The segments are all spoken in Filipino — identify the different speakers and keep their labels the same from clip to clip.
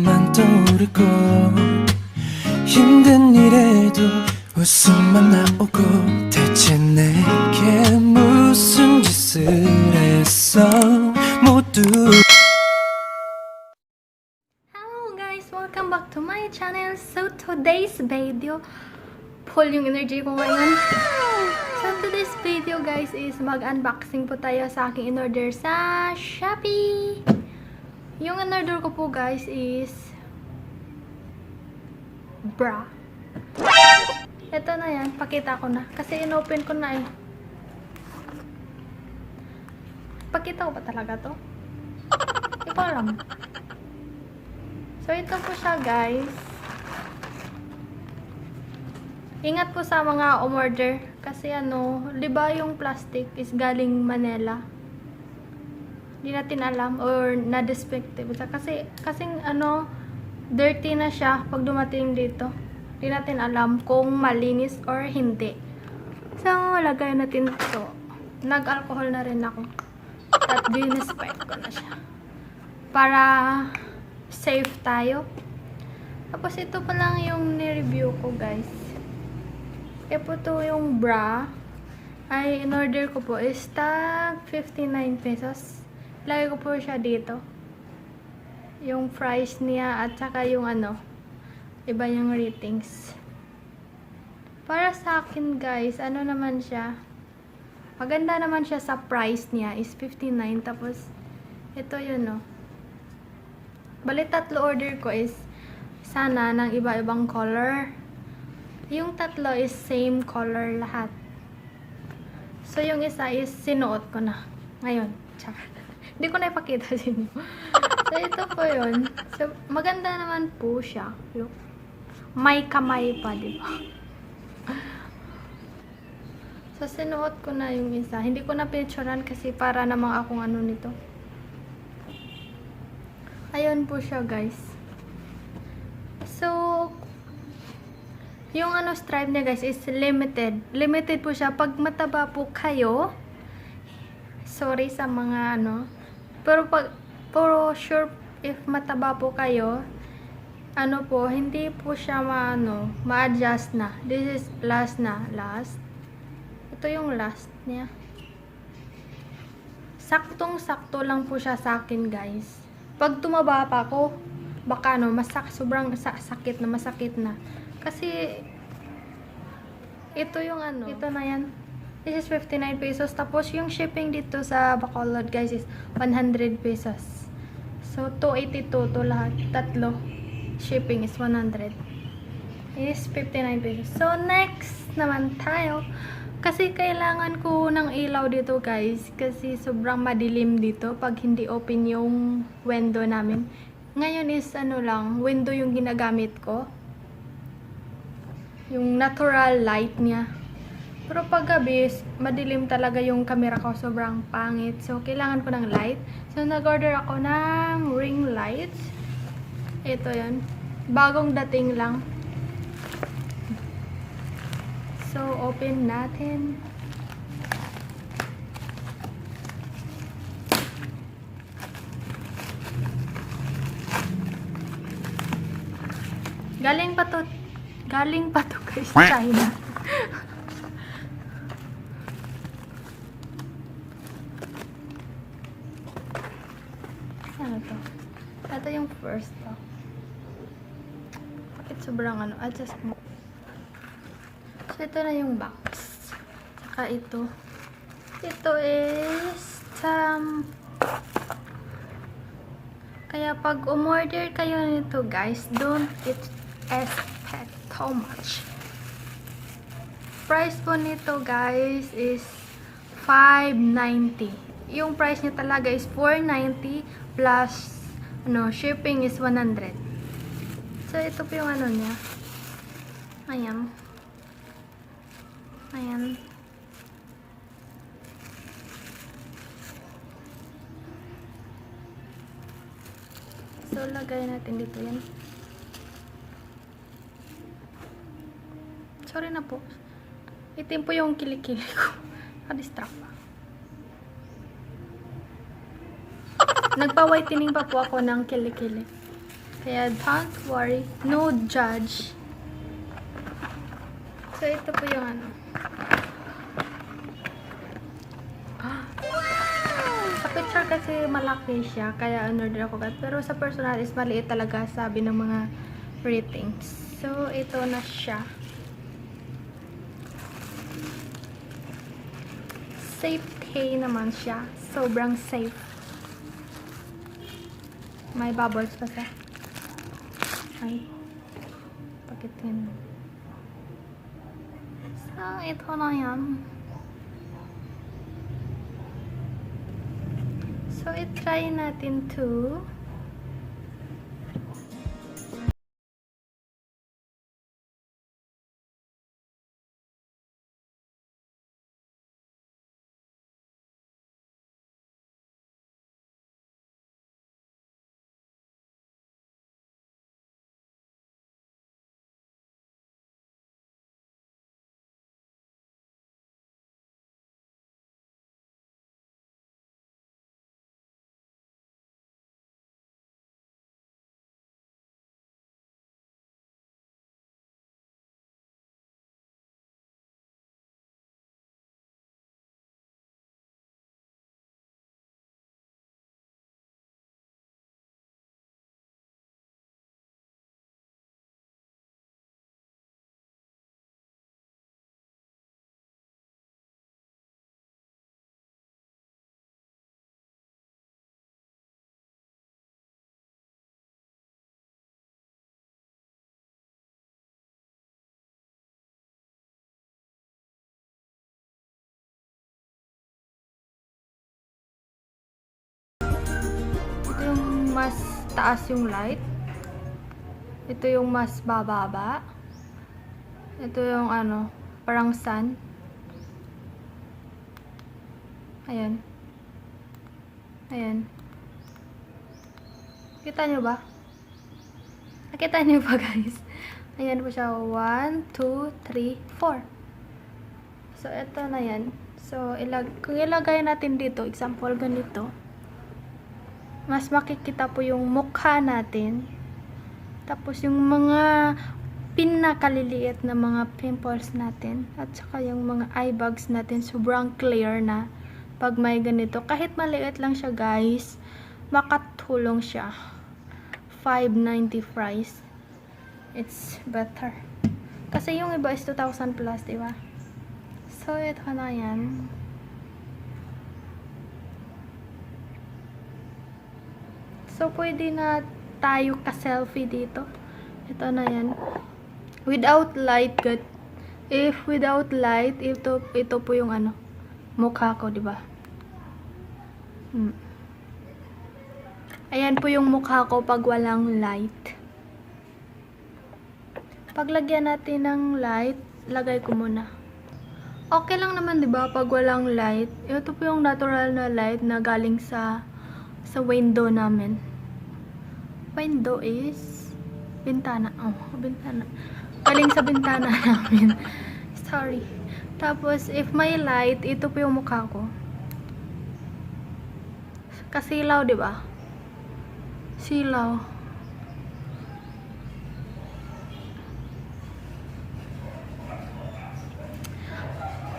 Speaker 1: 너만 떠오르고 힘든 일에도 웃음만 나오고 대체 내게 무슨 짓을 했어 모두.
Speaker 2: Hello guys! Welcome back to my channel. So today's video, full yung energy ko ngayon. So today's video guys is mag-unboxing po tayo sa aking in-order sa Shopee. Yung in-order ko po guys is bra. Ito na yan, pakita ko na. Kasi in-open ko na eh. Pakita ko ba talaga to? Hindi ko alam. So, ito po siya, guys. Ingat po sa mga umorder. Kasi di ba yung plastic is galing Manila? Hindi natin alam or na-defective. Kasi dirty na siya pag dumating dito. Hindi natin alam kung malinis or hindi. So, lagay natin ito. Nag-alcohol na rin ako. At disinfect ko na siya. Para safe tayo. Tapos ito pa lang yung ni-review ko guys. Kaya po to yung bra. Ay in-order ko po is tag 59 pesos. Lagay ko po siya dito. Yung price niya at saka yung iba yung ratings. Para sa akin guys, naman siya. Maganda naman siya sa price niya is 59. Tapos ito yun Bali tatlo order ko is sana ng iba-ibang color. Yung tatlo is same color lahat. So yung isa is sinuot ko na. Ngayon. Hindi ko na ipakita sa inyo. So ito po yun. So maganda naman po siya. Look. May kamay pa, diba? So sinuot ko na yung isa. Hindi ko na pinicturean kasi para namang akong nito. Ayun po siya guys. So yung stripe niya guys is limited. Limited po siya. Pag mataba po kayo, sorry sa mga pero sure if mataba po kayo, hindi po siya ma-adjust na. This is last na. Last. Ito yung last niya. Saktong-sakto lang po siya sa akin guys. Pag tumaba pa ako, baka sobrang sakit na, masakit na. Kasi ito yung ito na yan. This is 59 pesos. Tapos yung shipping dito sa Bacolod guys is 100 pesos. So 282 to lahat. Tatlo. Shipping is 100. Is 59 pesos. So next naman tayo. Kasi kailangan ko ng ilaw dito guys. Kasi sobrang madilim dito pag hindi open yung window namin. Ngayon is lang, window yung ginagamit ko. Yung natural light niya. Pero pag gabi, madilim talaga yung camera ko. Sobrang pangit. So, kailangan ko ng light. So, nag-order ako ng ring lights. Ito yan. Bagong dating lang. So, open natin. Galing pa to guys, China. Ano to? Ito yung first to. Bakit sobrang adjust mo. So, ito na yung box. Saka ito. Ito is kaya pag umorder kayo nito guys, don't expect too much. Price po nito guys is 590. Yung price niya talaga is 490 plus shipping is 100. So ito po yung niya. Ayan. Ayan. So lagay natin dito yan. Sorry na po. Itim po yung kilikili ko. Naka-distract pa. Nagpa-whitening pa po ako ng kilikili. Kaya don't worry, no judge. So ito po yung ano. Sa picture kasi malaki siya, kaya in-order ako. Pero sa personal is maliit talaga, sabi ng mga ratings. So ito na siya. Safe K naman siya. Sobrang safe. May bubbles pa siya. Ay. Pakitin. So, ito na yan. So, i-try natin to. Ito yung mas taas yung light. Ito yung mas bababa. Ito yung ano, parang sun. Ayan. Ayan. Kita nyo ba? Nakita nyo ba, guys? Ayan po siya. 1, 2, 3, 4. So, ito na yan. So, kung ilagay natin dito, example ganito, mas makikita po yung mukha natin. Tapos, yung mga pinakaliliit na mga pimples natin. At saka yung mga eye bags natin, sobrang clear na. Pag may ganito. Kahit maliit lang siya, guys, makatulong siya. 590 price. It's better. Kasi yung iba is 2,000 plus, diba? So, ito na yan. So, pwede na tayo ka-selfie dito. Ito na yan. Without light, good. If without light, ito po yung ano, mukha ko, diba? Ayan po yung mukha ko pag walang light. Paglagyan natin ng light, lagay ko muna. Okay lang naman, 'di ba, pag walang light. Ito po yung natural na light na galing sa window namin. Window is bintana. Oh, bintana. Galing sa bintana namin. Sorry. Tapos if may light, ito po yung mukha ko. Kasilaw, 'di ba? Silaw.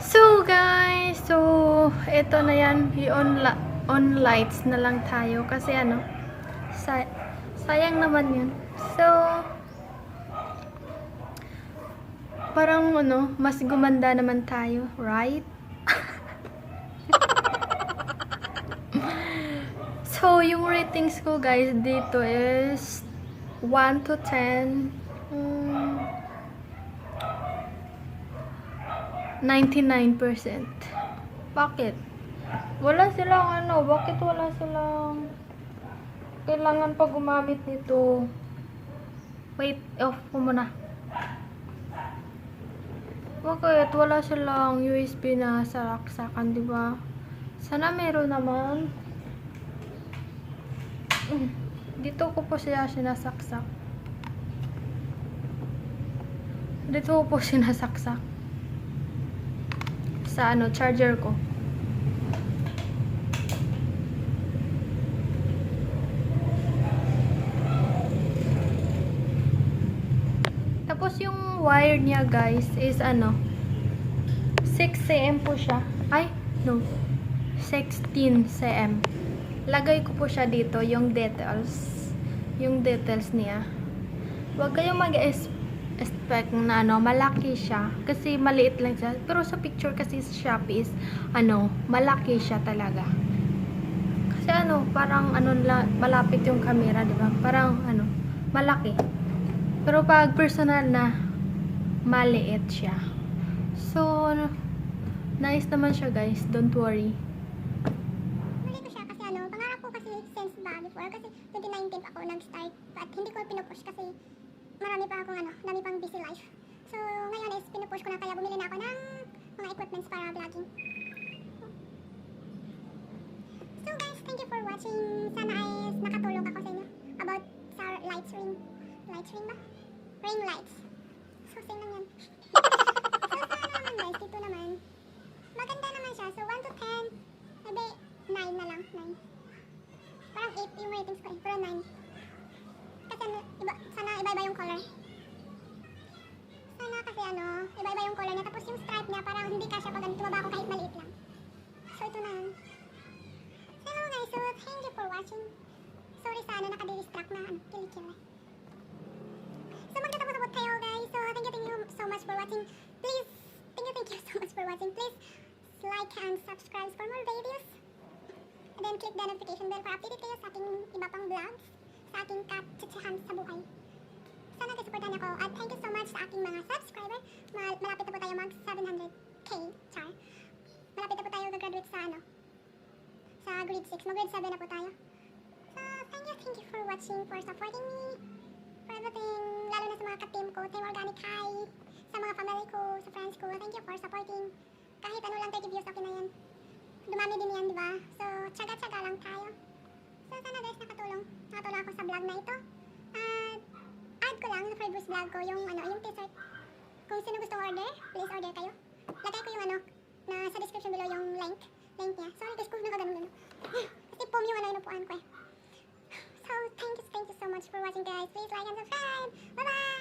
Speaker 2: So guys, ito na yan, on lights na lang tayo kasi ano, sayang naman yun. So parang ano, mas gumanda naman tayo, right? So yung ratings ko, guys, dito is 1 to 10. 99%. Bakit? Wala silang ano, bakit wala silang kailangan pa gumamit nito? Wait, off ko muna. Bakit wala silang USB na saksakan, di ba? Sana meron naman. Dito ko po siya sinasaksak. Dito ko po sinasaksak. Sa ano, charger ko. yung wire niya guys is ano, 6 cm po siya. Ay, no. 16 cm. Lagay ko po siya dito, yung details. Yung details niya. Huwag kayong mag-expect na ano, malaki siya. Kasi maliit lang siya. Pero sa picture kasi sa Shopee is, ano, malaki siya talaga. Kasi ano, parang ano, malapit yung camera, di ba? Parang ano, malaki. Pero pag personal na, maliit siya. So, ano, nice naman siya guys. Don't worry.
Speaker 3: Muli ko siya kasi ano, pangarap ko kasi since before kasi 2019 ako nag-start at hindi ko pinupush kasi marami pa akong ano, dami pang busy life. So, ngayon is pinupush ko na kaya bumili na ako ng mga equipments para vlogging. So guys, thank you for watching. Sana ay nakatulong ako sa inyo about sa lights ring. Lights ring ba? Ring lights. So, same lang yan. So, sana naman guys, dito naman. Maganda naman siya. So, 1 to 10. Maybe 9 na lang. 9. Parang 8 yung ratings ko eh. Pero 9. Kasi iba, sana iba-iba yung color. Sana kasi ano, iba-iba yung color niya. Tapos yung stripe niya, parang hindi kasya pag tumaba ako kahit maliit lang. So, ito na. So, hello guys. So, thank you for watching. Sorry sana nakadidistract na ano, kilikili. So, magtatapos-tapos kayo guys. So, thank you so much for watching. Please, thank you so much for watching. Please, like and subscribe for more videos. And then click the notification bell para updated kayo sa aking iba pang vlogs. Sa aking katsitsahan sa buhay. Sana kasuportan ako. At thank you so much sa aking mga subscriber. Malapit na po tayo mag 700k. Char. Malapit na po tayo gagraduate sa ano. Sa grade 6. Mag-grade 7 na po tayo. So, thank you for watching, for supporting me. For everything. Lalo na sa mga ka-team ko. Team Organic High. Sa mga family ko, sa friends ko. Thank you for supporting. Kahit ano lang 30 views, okay na yan. Dumami din yan, di ba? So, tsaga-tsaga lang tayo. So, sana guys, nakatulong. Nakatulong ako sa vlog na ito. At, add ko lang sa previous vlog ko yung, ano, yung t-shirt. Kung sino gustong order, please order kayo. Lagay ko yung, ano, na sa description below yung link niya. Sorry guys, kung nakaganon-ganon. Kasi pom yung, ano, inupuan ko eh. So, thank you so much for watching guys. Please like and subscribe. Bye-bye!